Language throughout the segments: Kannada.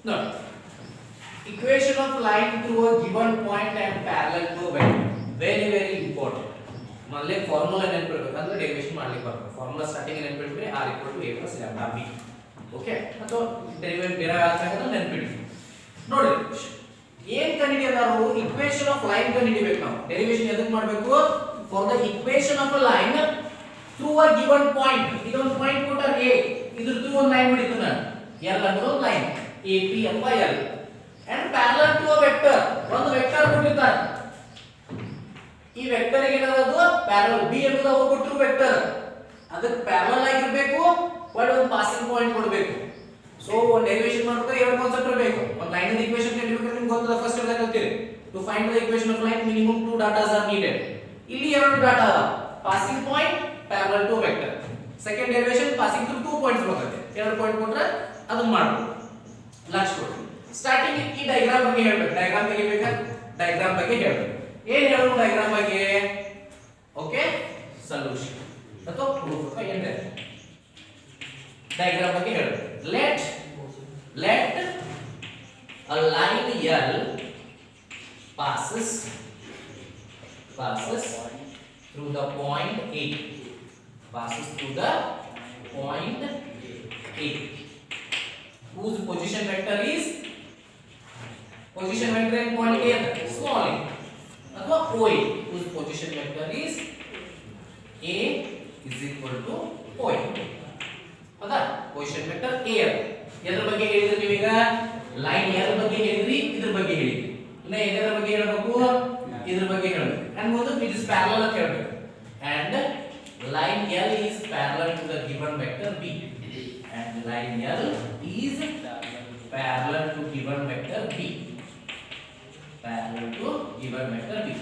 ನೋಡಿ equation of line through a given point and parallel to a vector very very important ಮೊದಲೇ ಫಾರ್ಮುಲಾ ನೆನಪಿಡಬೇಕಂದ್ರೆ ಡೆರಿವೇಶನ್ ಮಾಡ್ಲಿಕ್ಕೆ ಬರುತ್ತೆ ಫಾರ್ಮುಲಾ ಸ್ಟಾರ್ಟಿಂಗ್ ನೆನಪಿಡ್ರಿ r = a + λb ಓಕೆ ಅಥವಾ ಡೆರಿವೇಟಿವ್ ಆಗ್ತಕ್ಕಂಥ ನೆನಪಿಡಿ ನೋಡಿ ಏನ್ ಕಂಡುಹಿಡಿಯೋದು ನಾವು equation of line ಕಂಡುಹಿಡಿಬೇಕು ನಾವು ಡೆರಿವೇಶನ್ ಎದಕ್ಕೆ ಮಾಡಬೇಕು for the equation of a line through a given point ಇದೊಂದು ಪಾಯಿಂಟ್ ಕೊಟ್ಟಾರ a ಇದ್ರ ಥ್ರೂ ಒಂದು ಲೈನ್ ಹಿಡಿತು ನಾನು l ಅನ್ನೋ ಲೈನ್ AP ಅಥವಾ l and parallel to a vector ಒಂದು ವೆಕ್ಟರ್ ಕೊಟ್ಟಿರ್ತಾರೆ ಈ ವೆಕ್ಟರ್ ಗೆ ಏನದು ಪ್ಯಾರಲಲ್ b ಅನ್ನೋದು ಅವು ಕೊಟ್ಟಿರೋ ವೆಕ್ಟರ್ ಅದಕ್ಕೆ ಪ್ಯಾರಲಲ್ ಆಗಿರಬೇಕು ಬಟ್ ಒಂದು ಪಾಸಿಂಗ್ ಪಾಯಿಂಟ್ ಕೊಡಬೇಕು ಸೊ ಒಂದು ಡೆರಿವೇಶನ್ ಮಾಡ್ಬೇಕಾದ್ರೆ ಎರಡು ಕಾನ್ಸೆಪ್ಟ್ ಇರಬೇಕು ಒಂದು ಲೈನ್ ದ ಈಕ್ವೇಷನ್ ಕಂಡುಹಿಡಿಯಬೇಕು ನಿಮಗೆ ಗೊತ್ತದ ಫಸ್ಟ್ ಎಲ್ಲ ಕಲ್ತಿರಿ to find the equation of line minimum 2 datas are needed ಇಲ್ಲಿ ಎರಡು ಡಾಟಾ ಅವ passing point parallel to vector second derivation passing through 2 points ಬರುತ್ತೆ ಎರಡು ಪಾಯಿಂಟ್ ಕೊಟ್ರೆ ಅದನ್ನ ಮಾಡಬಹುದು ಲಕ್ಷ ಕೊಡಿ ಸ್ಟಾರ್ಟಿಂಗ್ ಈ ಡಯಾಗ್ರಾಮ್ ಬಗ್ಗೆ ಹೇಳಬೇಕು ಡಯಾಗ್ರಾಮ್ ತೆಗಿಬೇಕಾ ಡಯಾಗ್ರಾಮ್ ಬಗ್ಗೆ ಹೇಳಬೇಕು ಏನು ಹೇಳೋದು ಡಯಾಗ್ರಾಮ್ ಬಗ್ಗೆ ಓಕೆ ಸೊಲ್ಯೂಷನ್ ಅಥವಾ ಪ್ರೂಫ್ ಅಥವಾ ಏನ್ ಡಯಾಗ್ರಾಮ್ ಬಗ್ಗೆ ಹೇಳಬೇಕು let a line L passes through the point A whose position vector is in point A small a ಅಥವಾ OA whose position vector is A is equal to OA ಹೌದಾ position vector A ಎದ್ರ ಬಗ್ಗೆ ಹೇಳಿದ್ರಿ ನೀವು ಈಗ ಲೈನ್ L ಬಗ್ಗೆ ಹೇಳಿದ್ರಿ ಇದ್ರ ಬಗ್ಗೆ ಹೇಳಿದ್ರಿ ಇನ್ನ ಎದರ ಬಗ್ಗೆ ಹೇಳಬೇಕು ಇದ್ರ ಬಗ್ಗೆ ಹೇಳಬೇಕು and ಒಂದು it is parallel ಅಂತ ಹೇಳಬೇಕು and line L is parallel to the given vector B and line L is parallel to given vector B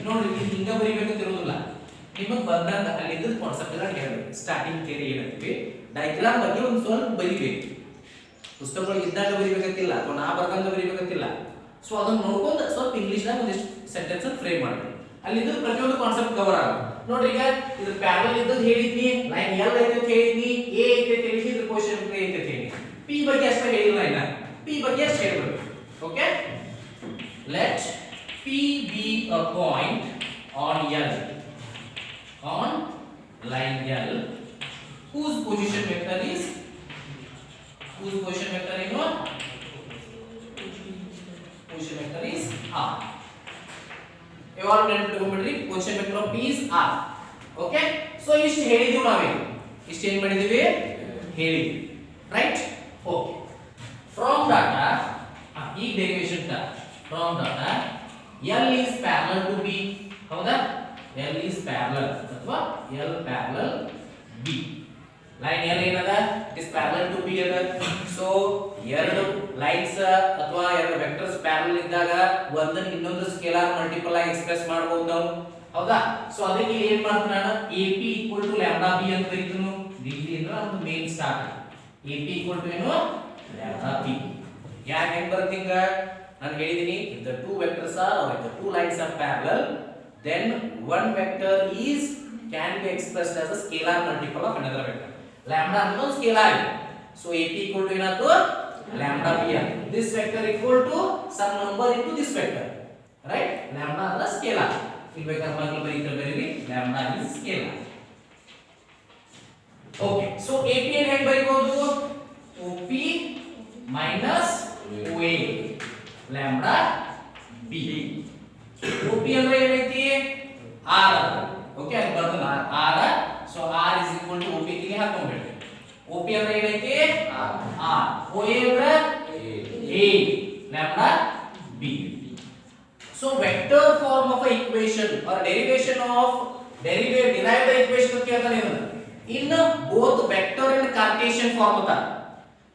ನೋಡಿ ಇದು ಹಿಂಗ ಬರಿಬೇಕು ತಿರುವುದಿಲ್ಲ ನಿಮಗೆ ಬಂದಂತ ಅಲ್ಲಿ ಇದ್ರ ಕಾನ್ಸೆಪ್ಟ್ ಎಲ್ಲ ಹೇಳಬೇಕು ಸ್ಟಾರ್ಟಿಂಗ್ ಥಿಯರಿ ಏನಂತೀವಿ ಡಯಾಗ್ರಾಮ್ ಬಗ್ಗೆ ಒಂದು ಸ್ವಲ್ಪ ಬರಿಬೇಕು ಪುಸ್ತಕಗಳು ಇದ್ದಾಗ ಬರಿಬೇಕಂತಿಲ್ಲ ಅಥವಾ ನಾ ಬರ್ದಂಗ ಬರಿಬೇಕಂತಿಲ್ಲ ಸೊ ಅದನ್ನ ನೋಡ್ಕೊಂಡು ಸ್ವಲ್ಪ ಇಂಗ್ಲಿಷ್ ದಾಗ ಒಂದಿಷ್ಟು ಸೆಂಟೆನ್ಸ್ ಫ್ರೇಮ್ ಮಾಡಬೇಕು ಅಲ್ಲಿ ಇದ್ರ ಪ್ರತಿಯೊಂದು ಕಾನ್ಸೆಪ್ಟ್ ಕವರ್ ಆಗುತ್ತೆ ನೋಡ್ರಿ ಈಗ ಇದು ಪ್ಯಾರಲಲ್ ಇದ್ದದ್ದು ಹೇಳಿದ್ನಿ ಲೈನ್ L ಐತೆ ಅಂತ ಹೇಳಿದ್ನಿ A ಐತೆ ಅಂತ ಹೇಳಿದ್ನಿ ಇದ್ರ ಕ್ವೆಶ್ಚನ್ ಐತೆ ಅಂತ ಹೇಳಿದ್ನಿ P ಬಗ್ಗೆ ಅಷ್ಟೇ ಹೇಳಿಲ್ಲ ಇನ್ನ P ಬಗ್ಗೆ ಅಷ್ಟೇ ಹೇಳಬೇಕು okay let P be a point on line L whose position vector is what? Position vector is R. Evaluate neನಪಿಟ್ಕೊಂಡ್ಬಿಡ್ರಿ position vector of P is R. Okay? So ಇಷ್ಟು ಹೇಳಿದೀವಿ ನಾವೇ ಇಷ್ಟು ಏನು ಮಾಡಿದೀವಿ ಹೇಳಿದ್ವಿ ರೈಟ್ ಓಕೆ ಫ್ರಮ್ ಡಾಟಾ ಈ derivation from data L is parallel to B ಹೌದಾ L is parallel ಅಥವಾ L parallel B line L ಏನದ it is parallel to B ಅದ ಸೊ ಎರಡು ಲೈನ್ಸ್ ಅಥವಾ ಎರಡು ವೆಕ್ಟರ್ಸ್ ಪ್ಯಾರಲಲ್ ಇದ್ದಾಗ ಒಂದನ್ನ ಇನ್ನೊಂದು ಸ್ಕೇಲಾರ್ ಮಲ್ಟಿಪಲ್ ಆಗಿ ಎಕ್ಸ್ಪ್ರೆಸ್ ಮಾಡಬಹುದು ನಾವು ಹೌದಾ ಸೊ ಅದಕ್ಕೆ ಇಲ್ಲಿ ಏನು ಮಾಡ್ತೀನಿ ನಾನು AP = λB ಅಂತ ಬರೀತೀನಿ ಡಿಗ್ರಿ ಅಂದ್ರೆ ಒಂದು ಮೇನ್ ಸ್ಟಾರ್ಟ್ AP = ಏನು λB ಯಾಕೆ ಹೆಂಗ್ ಬರ್ತಿಂಗ ನಾನು ಹೇಳಿದೀನಿ if the two vectors are or if the two lines are parallel then one vector can be expressed as a scalar multiple of another vector lambda ಅನ್ನೋದು ಸ್ಕೇಲಾರ್ so AP = ಏನಾಯ್ತು lambda b this vector equal to some number into this vector right lambda ಅಂದ್ರೆ ಸ್ಕೇಲಾರ್ ಇಲ್ಲಿ ಬೇಕಾದ್ರೆ ಮಕ್ಕಳು ಬರೀರಿ lambda is scalar okay so AP ಅನ್ನು ಹೇಗೆ ಬರೀಬಹುದು OP minus OA lambda b OP ಅಂದ್ರೆ ಏನೈತಿ r ಓಕೆ ಅದು ಬರ್ತದ r so r is equal to OP ಗೆ ಹಾಕೊಂಡ್ಬಿಡ್ರಿ OP ಅಂದ್ರೆ ಏನೈತಿ r OA ಅಂದ್ರೆ a lambda b so vector form of a equation or derivation of derived the equation ಅಂತ ಹೇಳ್ತಾನೆ in both vector and Cartesian form ಅಂತ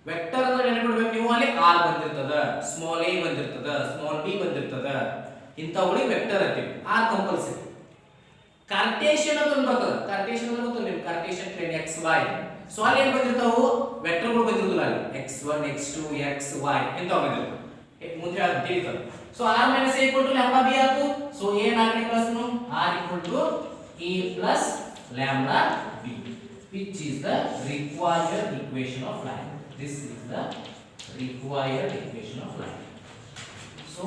ವೆಕ್ಟರ್ ಅಂದ್ರೆ ನೆನಪಿಡಬೇಕು ನೀವು ಅಲ್ಲಿ r ಬಂದಿರ್ತದ ಸ್ಮಾಲ್ a ಬಂದಿರ್ತದ ಸ್ಮಾಲ್ b ಬಂದಿರ್ತದ ಇಂತವುಗಳಿಗೆ ವೆಕ್ಟರ್ ಅಂತೀವಿ r ಕಂಪಲ್ಸರಿ ಕಾರ್ಟೇಶಿಯನ್ ಅಂತ ಬರ್ತದ ಕಾರ್ಟೇಶಿಯನ್ ಅಂದ್ರೆ ಗೊತ್ತು ನಿಮಗೆ ಕಾರ್ಟೇಶಿಯನ್ ಪ್ಲೇನ್ xy ಸೊ ಅಲ್ಲಿ ಏನು ಬಂದಿರ್ತಾವು ವೆಕ್ಟರ್ಗಳು ಬಂದಿರೋದಿಲ್ಲ ಅಲ್ಲಿ x1 x2 xy ಇಂತವು ಬಂದಿರ್ತಾವೆ ಮುಂದೆ ಅದು ತಿಳಿತದೆ so r - a = lambda b ಆಯ್ತು ಸೊ ಏನಾಗಲಿ plus r = a plus lambda b which is the required equation of line. This is the required equation of light. So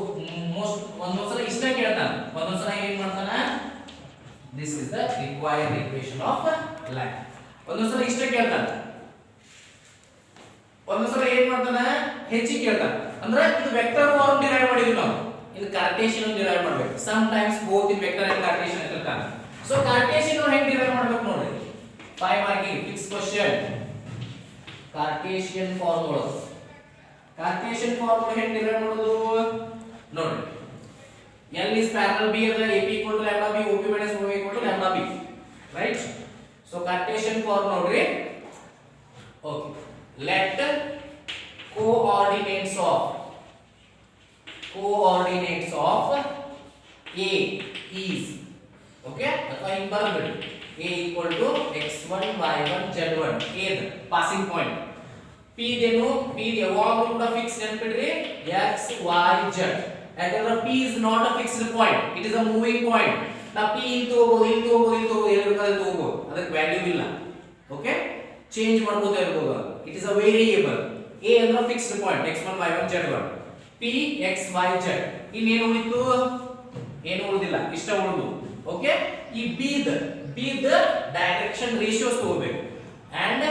most ಒಂದೊಂದ್ಸಲ ಇಷ್ಟ ಕೇಳ್ತಾನೆ, ಒಂದೊಂದ್ಸಲ ಏನ್ ಮಾಡ್ತಾನೆ, this is the required equation of light. ಒಂದೊಂದ್ಸಲ ಇಷ್ಟ ಕೇಳ್ತಾನೆ, ಒಂದೊಂದ್ಸಲ ಏನ್ ಮಾಡ್ತಾನೆ, ಹೆಚ್ಚಿಗೆ ಕೇಳ್ತಾನೆ. ಅಂದ್ರೆ ಇದು ವೆಕ್ಟರ್ ಫಾರ್ಮ್ ಡಿರೈವ್ ಮಾಡಿದ್ವಿ ನಾವು, ಇದು ಕಾರ್ಟೇಶಿಯನ್ ಡಿರೈವ್ ಮಾಡಬೇಕು. Some times both in vector and Cartesian ಅಂತ ಹೇಳ್ತಾನೆ. ಸೊ ಕಾರ್ಟೇಶಿಯನ್ ಹೆಂಗ್ ಡಿರೈವ್ ಮಾಡಬೇಕು ನೋಡಿ, 5 marking fix question. Cartesian formula, Cartesian formula ಹೆಂಗ್ ಡಿರೈವ್ ಮಾಡೋದು ನೋಡಿ. L is parallel B ಅಂದ್ರೆ AP equal to lambda B, OP minus OA equal to lambda B, right? So Cartesian form ನೋಡ್ರಿ. Okay, let coordinates of A is, okay, ಅಥವಾ ಹಿಂಗ್ ಬರ್ಬಿಡಿ, A equal to x1 y1 z1, A the passing point. P ದೇನು, P ಯಾವಾಗಲೂ ಕೂಡ ಫಿಕ್ಸ್ ನೆನಪಿಡ್ರಿ, x y z. ಯಾಕಂದ್ರೆ P is not a fixed point, it is a moving point. ನಾ P ಇಂತ ಹೋಗೋದು, ಇಂತ ಹೋಗೋದು, ಇಂತ ಹೋಗೋದು, ಎಲ್ಲಿರ್ತಾರೆ ಹೋಗೋದು, ಅದಕ್ಕೆ ವ್ಯಾಲ್ಯೂ ಇಲ್ಲ. ಓಕೆ, ಚೇಂಜ್ ಮಾಡ್ಕೋತಾ ಇರ್ಬೋದು. It is a variable. A ಅಂದ್ರೆ fixed point, x1 y1 z1, P x y z. ಇನ್ನೇನು ಉಳಿತು, ಏನು ಉಳಿದಿಲ್ಲ, ಇಷ್ಟ ಉಳಿದು. ಓಕೆ, ಈ B ದ ಡೈರೆಕ್ಷನ್ ರೇಷಿಯೋಸ್ ತಗೋಬೇಕು. And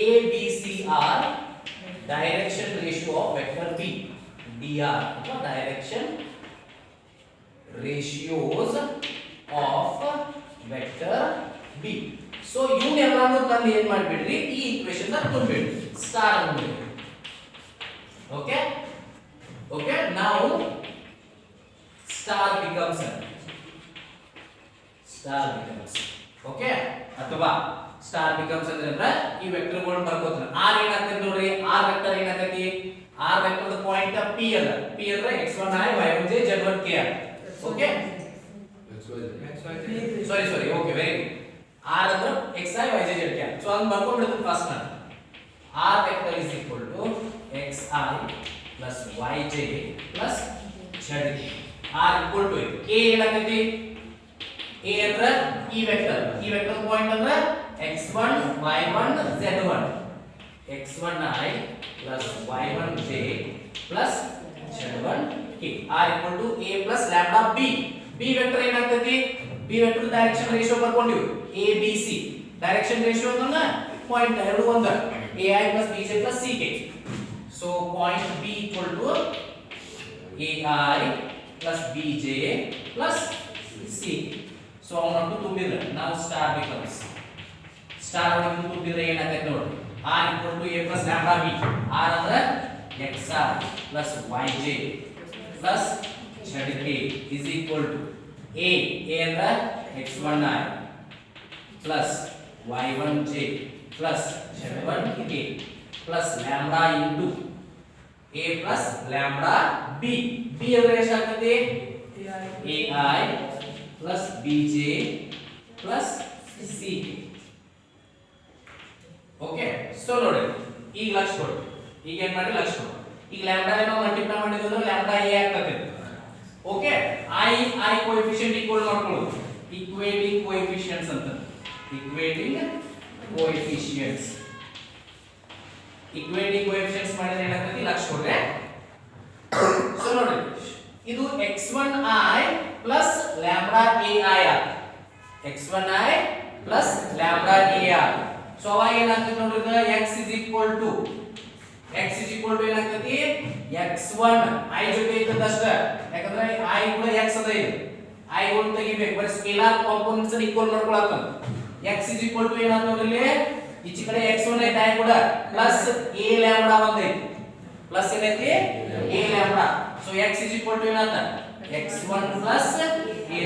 A B C are direction ratio of vector B. dr ಅಥವಾ direction ratios of vector B. So ಇವನ್ನೆಲ್ಲಾನು ತಂದು ಏನ್ ಮಾಡ್ಬಿಡ್ರಿ, ಈ ಈಕ್ವೇಷನ್ ನ ತುಂಬಿಡ್ರಿ, ಸ್ಟಾರ್ ಅಂದ್ಬಿಡ್ರಿ. ಓಕೆ ಓಕೆ, ನಾವು ಸ್ಟಾರ್ ಬಿಕಮ್ಸ್ ಓಕೆ, ಅಥವಾ ಸ್ಟಾರ್ ಬಿಕಮ್ಸ್ ಅಂದ್ರೆ ಈ ವೆಕ್ಟರ್ ಗಳು ಬರ್ಕೋತಾನೆ. ಆರ್ ಏನಾಗ್ತದೆ ನೋಡ್ರಿ, ಆರ್ ವೆಕ್ಟರ್ ಏನಾಗ್ತೈತಿ, ಆರ್ ವೆಕ್ಟರ್ ದ ಪಾಯಿಂಟ್ P ಅದ, P ಅಂದ್ರೆ x1i y1j z1k. Okay, sorry okay, very good. r ಅಂದ್ರೆ xi yj zk. ಸೊ ಅದನ್ನ ಬರ್ಕೊಂಡ್ಬಿಡ್ತೀನಿ ಫಸ್ಟ್ ನಾನು. r vector is equal to xi plus yj plus zk. r equal to a ಏನಾಗ್ತೈತಿ, a ಅಂದ್ರೆ ಈ ವೆಕ್ಟರ್ ಪಾಯಿಂಟ್ ಅಂದ್ರೆ x1 y1 z1, x1i plus y1j plus z1k. r equal to a plus lambda b. b vector ಏನಾಗ್ತೈತಿ, b ವೆಕ್ಟರ್ ಡೈರೆಕ್ಷನ್ ರೇಷಿಯೋ ಬರ್ಕೊಂಡಿವಿ, a b c. Direction ratio ಅಂದ್ರೆ ಪಾಯಿಂಟ್ ಎರಡು ಒಂದ, ai plus bj plus ck. So point b equal to ai plus bj plus ck. So ಅವನನ್ನು ತುಂಬಿದ್ರೆ ನಾವು ಸ್ಟಾರ್ ಬಿಕಮ್ಸ್, ಸ್ಟಾರ್ ಅನ್ನು ತುಂಬಿದ್ರೆ ಏನಾಗ್ತೈತೆ ನೋಡಿ, r equal to a plus lambda b. r ಅಂದ್ರೆ xr plus yj plus zk is equal to a ಅಂದ್ರೆ x1i plus y1j plus z1k plus lambda into a plus lambda b. b ಅಂದ್ರೆ ಎಷ್ಟಾಗ್ತದೆ, ai plus bj plus ck. Okay, so ನೋಡಿ ಈಗ ಲಕ್ಷ ಕೊಡಿ, ಈಗ ಏನ್ ಮಾಡಿ ಲಕ್ಷ ಕೊಡಿ. ಈಗ ಲ್ಯಾಂಬ್ಡಾ ಏನೋ ಮಲ್ಟಿಪ್ಲೈ ಮಾಡಿದ್ವಿ ಅಂದ್ರೆ ಲ್ಯಾಂಬ್ಡಾ a ಆಗ್ತದೆ. ಓಕೆ, i ಕೋಎಫಿಷಿಯಂಟ್ ಈಕ್ವಲ್ ಮಾಡ್ಕೊಳ್ಳೋದು, ಈಕ್ವೇಟಿಂಗ್ ಕೋಎಫಿಷಿಯಂಟ್ಸ್ ಅಂತ, ಈಕ್ವೇಟಿಂಗ್ ಕೋಎಫಿಷಿಯಂಟ್ಸ್ ಮಾಡಿದ್ರೆ ಏನಾಗ್ತದೆ, ಲಕ್ಷ ಕೊಡ್ರೆ. ಸೊ ನೋಡಿ ಇದು x1i plus lambda ai, x1i plus lambda ai. So ಅವಾಗ ಏನಾಗ್ತದೆ ನೋಡ್ರಿ, x is equal to ಏನಾಗ್ತದೆ, x1 i ಜೊತೆ ಇದ್ದದಷ್ಟ, ಯಾಕಂದ್ರೆ i ಕೂಡ x ಅದ, ಇದು i ಗಳು ತೆಗಿಬೇಕು, ಬರೀ ಸ್ಕೇಲಾರ್ ಕಾಂಪೋನೆಂಟ್ಸ್ ಅನ್ನು ಈಕ್ವಲ್ ಮಾಡ್ಕೊಳ್ಳೋಣ. x is equal to ಏನಾಗ್ತದೆ ನೋಡ್ರಿ, ಈಚೆ ಕಡೆ x1 ಐತೆ, i ಕೂಡ ಪ್ಲಸ್ a ಲ್ಯಾಂಬ್ಡಾ ಬಂದೈತಿ, ಪ್ಲಸ್ ಏನೈತಿ a lambda. So x is equal to ಏನಾಗ್ತದೆ, x1 plus a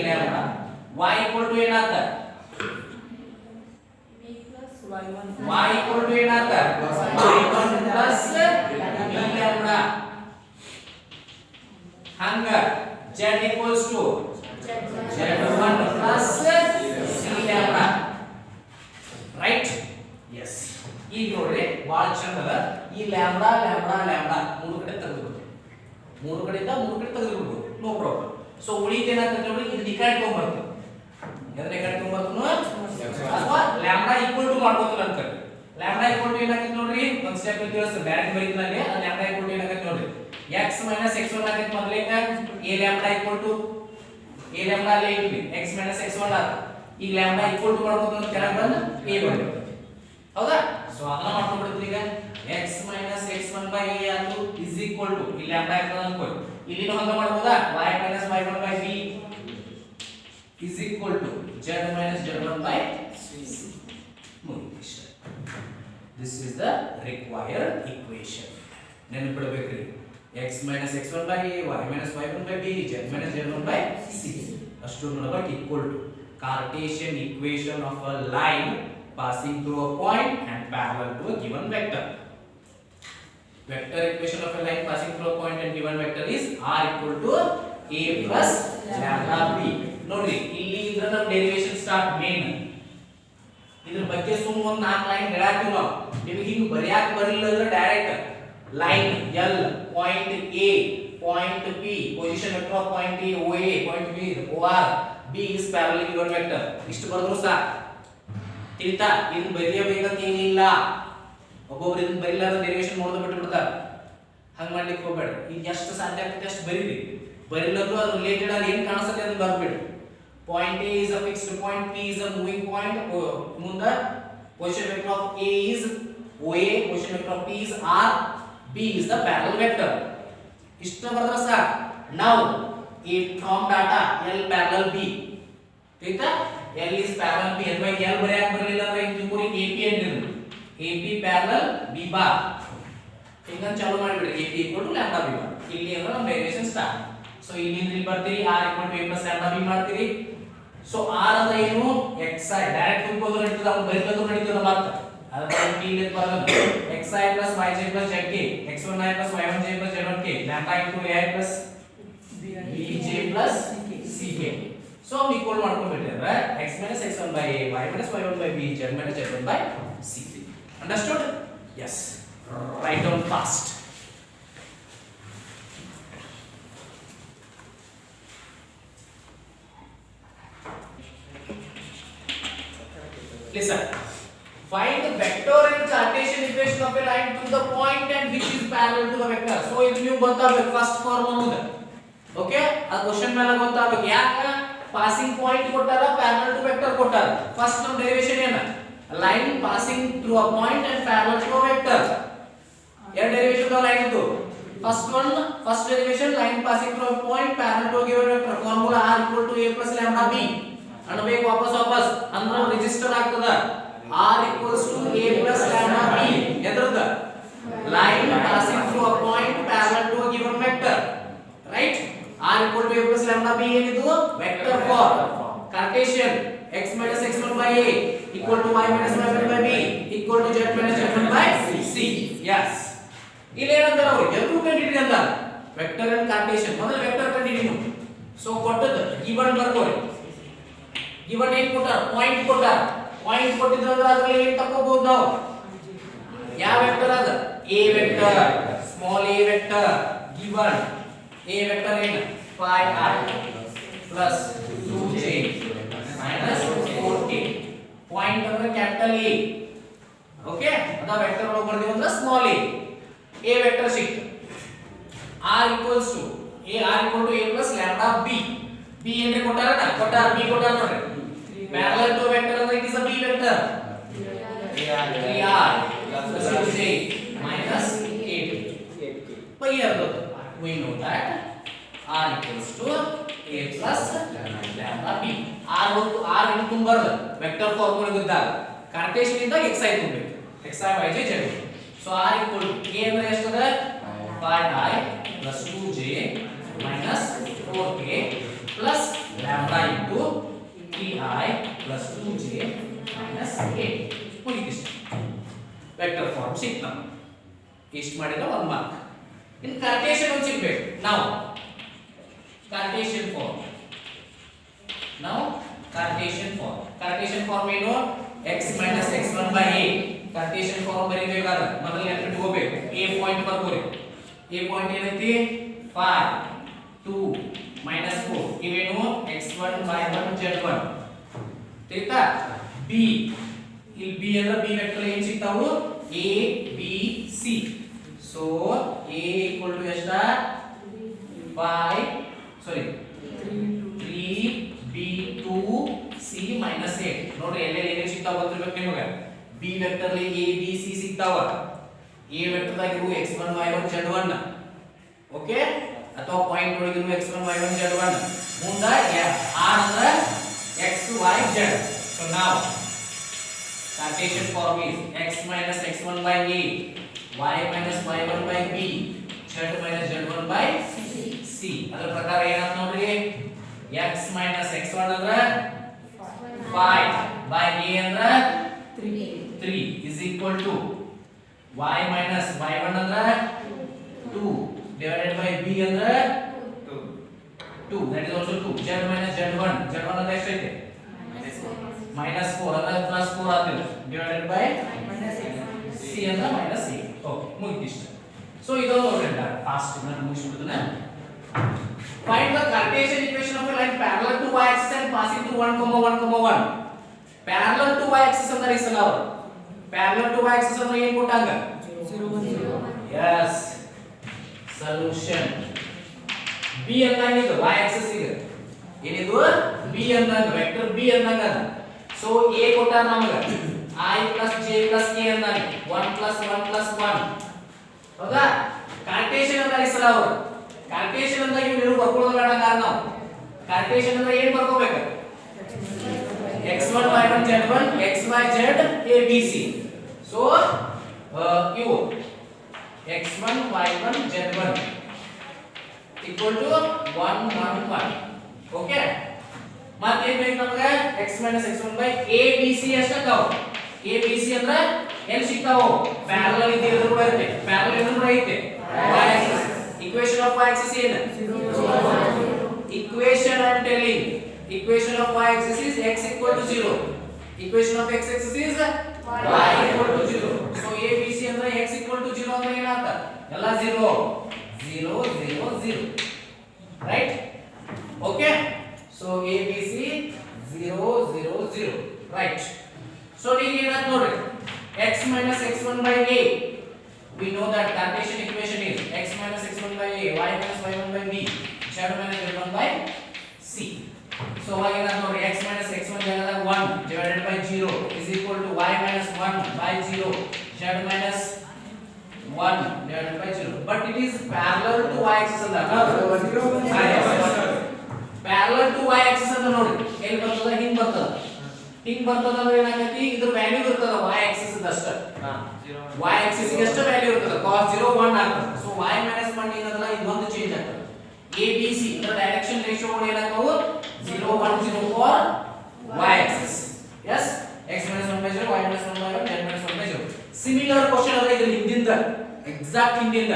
lambda. y equal to ಏನಾಗ್ತದೆ, y equal to ಏನಾಗ್ತದೆ, y1 ಪ್ಲಸ್ b ಲ್ಯಾಂಬ್ಡಾ. ಹಂಗ z equals to z1 plus c lambda, right? Yes. ಈಗ ನೋಡ್ರಿ ಬಹಳ ಚಂದ ಅದ, ಈ ಲ್ಯಾಂಬ್ಡಾ ಮೂರು ಕಡೆ ತೆಗೆದುಬಿಡ್ತೀವಿ, ಮೂರು ಕಡೆಯಿಂದ ಮೂರು ಕಡೆ ತೆಗೆದುಬಿಡ್ಬೋದು, ನೋ ಪ್ರಾಬ್ಲಮ್. ಸೊ ಉಳಿದ ಏನಾಗ್ತದೆ ನೋಡಿ, ಇದು ಡಿಕೈಡ್ ತೊಗೊಂಡ್ಬರ್ತೀವಿ, ಎದ್ರೆ ಡಿಕೈಡ್ ತೊಗೊಂಡ್ಬರ್ತೀವಿ ಅಥವಾ ಲ್ಯಾಂಬ್ಡಾ ಈಕ್ವಲ್ ಟು ಮಾಡ್ಕೋತೀವಿ ಅಂತ. ಲ್ಯಾಂಬ್ಡಾ ಈಕ್ವಲ್ ಟು ಏನಾಗ್ತದೆ ನೋಡ್ರಿ, ಒಂದು ಸ್ಟೆಪ್ ತಿಳಿಸ್ತಾರೆ ಡೈರೆಕ್ಟ್ ಬರೀತಿನಲ್ಲಿ ಅದು ಲ್ಯಾಂಬ್ಡಾ ಈಕ್ವಲ್ ಟು ಏನಾಗುತ್ತೆ ನೋಡಿ x - x1 ಆಗತ್ತೆ ಮೊದಲೇಕ a lambda equal to a lambda ಅಲ್ಲಿ ಇಟ್ವಿ x - x1 ಆತ ಈಗ ಲ್ಯಾಂಬ್ಡಾ ಈಕ್ವಲ್ ಟು ಮಾಡ್ಬೋದು ಅಂತ ಕೆಳಗೆ ಬಂದು a ಬರುತ್ತೆ ಹೌದಾ ಸೋ ಅದನ್ನ ಮಾಡ್ಕೊಂಡ್ಬಿಡ್ತೀವಿ ಈಗ x - x1 a ಆತು ಇಸ್ ಈಕ್ವಲ್ ಟು ಇಲ್ಲಿ ಲ್ಯಾಂಬ್ಡಾ ಇರ್ತದ ಅನ್ಕೊಳ್ಳಿ ಇಲ್ಲಿನೂ ಹಂಗ ಮಾಡ್ಬೋದಾ y - y1 b is equal to z minus z1 by c. This is the required equation. ನೆನಪಿಡಬೇಕ್ರಿ x minus x1 by a, y minus y1 by b, z minus z1 by c. ಅಷ್ಟು ನೋಡಬೇಕು equal to Cartesian equation of a line passing through a point and parallel to a given vector. Vector equation of a line passing through a point and given vector is r equal to a plus lambda b. ನೋಡ್ರಿ ಇಲ್ಲಿ ಇದರ ನಮ್ಮ ಡೆರಿವೇಷನ್ ಸ್ಟಾರ್ಟ್ ಮೇನ್ ಇದ್ರ ಬಗ್ಗೆ ಸುಮ್ಮ ಒಂದು 4 ಲೈನ್ ಹೇಳಾಕ್ತೀವಿ ನಾವು ನಿಮಗೆ ಹಿಂಗ ಬರೆಯಾಕ ಬರಲಿಲ್ಲ ಅಂದ್ರೆ direct line L point A point P position vector of point A OA point B OR B is parallel given vector ಇಷ್ಟು ಬರೆದ್ರು ಸಾಕು ತಿಳಿತಾ ಇದು ಬರೆಯಬೇಕಂತ ಏನಿಲ್ಲ ಒಬ್ಬೊಬ್ರು ಇದನ್ನ ಬರಿಲಾರ ಡೆರಿವೇಷನ್ ಮಾಡೋದು ಬಿಟ್ಟು ಬಿಡ್ತಾರೆ ಹಂಗ ಮಾಡ್ಲಿಕ್ಕೆ ಹೋಗಬೇಡ ಈಗ ಎಷ್ಟು ಸಾಧ್ಯ ಆಗ್ತದೆ ಅಷ್ಟು ಬರೀರಿ ಬರಿಲ್ಲದ್ರು ಅದು ರಿಲೇಟೆಡ್ ಆಗಿ ಏನು ಕಾಣಿಸುತ್ತೆ ಅದನ್ನ ಬರೆದ್ಬಿಡಿ point A is a fixed point, P is a moving point. Munda position vector of A is OA, position vector of P is R, B is the parallel vector. Ishta bardra sa. Now, A from data L parallel B. Theeta L is parallel B. Adva L barayak barlilla andre inju puri AP endiru. AP parallel B bar. Ingan chalu madibidi AP equal to lambda B bar. Illi andra nam derivation start. So ಇಲ್ಲಿ ಇಲ್ಲಿ ಬರ್ತೀರಿ r equal to a plus lambda b ಮಾಡ್ತೀರಿ ಸೊ r ಅಂದ್ರೆ ಏನು xi ಡೈರೆಕ್ಟ್ ತುಂಬೋದು ನಡೀತದ ಅದು ಬರಿಲದು ನಡೀತದ ಮಾತ್ರ ಅದಕ್ಕೆ t ಇಲ್ಲಿ ಬರೋದು xi plus yj plus zk x1i plus y1j plus z1k lambda into ai plus bj plus ck so equal ಮಾಡ್ಕೊಂಡ್ಬಿಟ್ಟಿದ್ರೆ x minus x1 by a y minus y1 by b z minus z1 by c. Understood? Yes. Write down fast. Listen. Find the vector and Cartesian equation of a line to the point and which is parallel to the vector. So ಇದು ನೀವು ಗೊತ್ತಾಗಬೇಕು ಫಸ್ಟ್ ಫಾರ್ಮ್ ಅನ್ನೋದು. ಓಕೆ ಆ ಕ್ವೆಶ್ಚನ್ ಮೇಲೆ ಗೊತ್ತಾಗಬೇಕು ಯಾಕೆ ಪಾಸಿಂಗ್ ಪಾಯಿಂಟ್ ಕೊಟ್ಟಾರ ಪ್ಯಾರಲಲ್ ಟು ವೆಕ್ಟರ್ ಕೊಟ್ಟಾರ ಫಸ್ಟ್ ನಮ್ಮ ಡೆರಿವೇಷನ್ ಏನು line passing through a point and parallel to a vector ಎರಡು ಡೆರಿವೇಷನ್ ಲೈನ್ ಇದು first derivation line passing through a point parallel to a given vector formula r a plus lambda b ಅನ್ಬೇಕು ವಾಪಸ್ ಅಂದ್ರೆ ರಿಜಿಸ್ಟರ್ ಆಗ್ತದ r a plus lambda b ಎದರದ line passing through a point parallel to a given vector right r a plus lambda b ಏನಿದು vector form Cartesian x minus x1 by a equal to y minus y1 by b equal to z minus z1 by c. Yes. ಇಲ್ಲಿ ಏನಂತಾರೆ ಅವರು ಎರಡು ಕಂಡಿಡಿ ಅಂತ ವೆಕ್ಟರ್ ಅಂಡ್ ಕಾರ್ಟೇಶಿಯನ್ ಮೊದಲು ವೆಕ್ಟರ್ ಕಂಡಿಡಿ ಸೊ ಕೊಟ್ಟದ ಗಿವನ್ ಬರ್ಕೋರಿ ಗಿವನ್ ಏನು ಕೊಟ್ಟಾರ ಪಾಯಿಂಟ್ ಕೊಟ್ಟಿದ್ರೆ ಅದರಲ್ಲಿ ಏನು ತಕೋಬಹುದು ನಾವು ಯಾವ ವೆಕ್ಟರ್ ಅದ a vector small a vector given a vector ಏನು 5i plus 2j minus 4k point ಅಂದ್ರೆ ಕ್ಯಾಪಿಟಲ್ A ಓಕೆ ಅದ ವೆಕ್ಟರ್ ಒಳಗೆ ಬರ್ತೀವಿ ಅಂದ್ರೆ ಸ್ಮಾಲ್ a ವೆಕ್ಟರ್ ಸಿಕ್ತು r equals to a plus lambda b b ಏನ್ರೆ ಕೊಟ್ಟಾರ b ಕೊಟ್ಟಾರ ನೋಡ್ರಿ parallel to vector ಅಂದ್ರೆ it is a b vector 3r plus 2j minus 8k by here we know that r equals to a plus lambda b r ಏನು ತುಂಬಾರ್ದು ವೆಕ್ಟರ್ ಫಾರ್ಮುಲಾ ಗೊತ್ತಾಗ ಕಾರ್ಟೇಶಿಯನ್ ಇಂದ xi ತುಂಬಬೇಕು xi yj z so r equal to a ಅಂದ್ರೆ ಎಷ್ಟದ 5i plus 2j minus 4k plus lambda into 3i plus 2j minus 8 ಮುಗಿದಿಷ್ಟು ವೆಕ್ಟರ್ ಫಾರ್ಮ್ ಸಿಕ್ತು ಇಷ್ಟು ಮಾಡಿದ್ರೆ 1 ಮಾರ್ಕ್ ಇನ್ನು ಕಾರ್ಟೇಶಿಯನ್ ಒಂದು ಸಿಗಬೇಕು ನಾವು ಕಾರ್ಟೇಶಿಯನ್ ಫಾರ್ಮ್ ಕಾರ್ಟೇಶಿಯನ್ ಫಾರ್ಮ್ ಏನು x minus x1 by a Cartesian form ಬರೀಬೇಕಾದ್ರೆ ಮೊದಲು ನೆನಪಿಟ್ಕೋಬೇಕು a ಪಾಯಿಂಟ್ ಬರ್ಕೋರಿ a ಪಾಯಿಂಟ್ ಏನೈತಿ 5 2 minus 4 ಇವೇನು x1 y1 z1 ತಿಳಿತಾ b ಇಲ್ಲಿ b ಅಂದ್ರೆ b ವೆಕ್ಟರ್ ಏನು ಸಿಗ್ತಾವು A B C. So A equal to ಎಷ್ಟು 5 sorry 3B2 C minus 8 ನೋಡ್ರಿ ಎಲ್ಲೆಲ್ಲಿ ಏನೇನು ಸಿಗ್ತಾವ ಗೊತ್ತಿರಬೇಕು ನಿಮಗೆ B ವೆಕ್ಟರ್ ಅಲ್ಲಿ A B C ಸಿಗ್ತಾವ A ವೆಕ್ಟರ್ ದಾಗ ಇವು x1 y1 z1 ಓಕೆ ಅಥವಾ ಪಾಯಿಂಟ್ ಒಳಗೆ ಇವು x1 y1 z1 ಮುಂದ R ಅಂದ್ರೆ x y z. So now Cartesian form is x minus x1 by A, y minus y1 by B, z minus z1 by C. ಅದರ ಪ್ರಕಾರ ಏನಾಯ್ತು ನೋಡ್ರಿ x minus x1 ಅಂದ್ರೆ 5 by A ಅಂದ್ರೆ 3 is equal to y minus y1 ಅಂದ್ರೆ 2 divided by B ಅಂದ್ರೆ 2 that is also 2 z minus z1 ಅಂದ್ರೆ ಎಷ್ಟೈತೆ minus 4 ಅಂದ್ರೆ plus 4 ಆಗಿದೆ divided by C ಅಂದ್ರೆ minus 8 ಓಕೆ ಮುಗಿದಿಷ್ಟು. ಸೊ ಇದೊಂದು ನೋಡ್ರಿ ಫಾಸ್ಟ್ ನಾನು ಮುಗಿಸ್ಬಿಡ್ತೀನಿ. Find the Cartesian equation of a line parallel to y axis and passing through 1, 1, 1. Parallel to y axis ಅಂದ್ರೆ ಇಸಲ ಅವರು parallel to y axis ಅಂದ್ರೆ ಏನು ಕೊಟ್ಟಾಗ 0 1 yes solution b ಅಂದಾಗ ಇದು y axis ಗೆ ಏನಿದು b ಅಂದಾಗ ವೆಕ್ಟರ್ b ಅಂದಾಗ so a ಕೊಟ್ಟ ನಮಗೆ I plus j plus k ಅಂದಾಗ 1 plus 1 plus 1 ಹೌದಾ ಕಾರ್ಟೇಶಿಯನ್ ಅಂದ್ರೆ ಇಸಲ ಅವರು ಕಾರ್ಟೇಶಿಯನ್ ಅಂದಾಗ ನೀವು ಬರ್ಕೊಳ್ಳೋದು ಬೇಡ ಕಾರಣ ನಾವು ಕಾರ್ಟೇಶಿಯನ್ ಅಂದ್ರೆ ಏನು ಬರ್ಕೋಬೇಕು x1 y1 z1 xyz abc so ಇವು x1 y1 z1 equal to 1 1 1 okay ಮತ್ತೆ ಏನು ಬೇಕು ನಮಗೆ x x1 by abc ಎಷ್ಟಾಗವ abc ಅಂದ್ರೆ ಎಲ್ಲಿ ಸಿಗ್ತಾವ ಪ್ಯಾರಲಲ್ ಇದೆ ಇದ್ರ ಕೂಡ ಇರುತ್ತೆ ಪ್ಯಾರಲಲ್ ಏನು ಕೂಡ ಐತೆ y axis equation of y axis ಏನು equation I am telling equation of y axis is x equal to 0 equation of x axis is y equal to 0 so abc ಅಂದ್ರೆ x equal to 0 ಅಂದ್ರೆ ಏನಾಗ್ತದ ಎಲ್ಲ 0 0 0 0 right okay so abc 0 0 0 right so ಈಗ ಏನಾಗ್ತದ ನೋಡಿ x minus x1 by a we know that Cartesian equation is x minus x1 by a y minus y1 by b z minus z1 by c so ಹಾಗೆ ನಾನು ನೋಡಿ x minus x1 ಜಾಗದಾಗ 1 divided by 0 is equal to y minus 1 by 0 z minus 1 divided by 0 but it is parallel to y axis ಅಂದಾಗ parallel to y axis ಅಂತ ನೋಡಿ ಎಲ್ಲಿ ಬರ್ತದ ಹಿಂಗ್ ಬರ್ತದ ಅಂದ್ರೆ ಏನಾಗೈತಿ ಇದ್ರ ವ್ಯಾಲ್ಯೂ ಇರ್ತದ y axis ಅಷ್ಟ y axis ಗೆ ಎಷ್ಟು ವ್ಯಾಲ್ಯೂ ಇರ್ತದ cos 0 1 ಆಗ್ತದೆ so y minus 1 ಏನದಲ್ಲ ಇದು ಒಂದು ಚೇಂಜ್ ಆಗ್ತದೆ abc ಇದರ direction ರೇಷಿಯೋಗಳು ಏನಾಗವು 0 1 0 for y axis yes x minus 1 by 0 y minus 1 by 1 z minus 1 by 0 similar question ಅದ ಇದ್ರ ಹಿಂದಿಂದ exact ಹಿಂದಿಂದ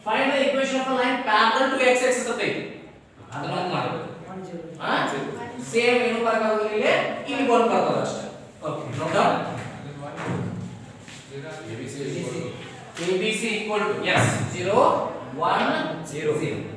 find the equation of a line parallel to x axis ಅಂತ ಐತಿ ಅದನ್ನ ಒಂದು ಮಾಡಬೇಕು ಸೇಮ್ ಏನು ಬರಕಾಗೋದಿಲ್ಲ ಇಲ್ಲಿ ಒಂದು ಬರ್ತದ ಅಷ್ಟೇ okay note down abc equal to yes 0 1 0 0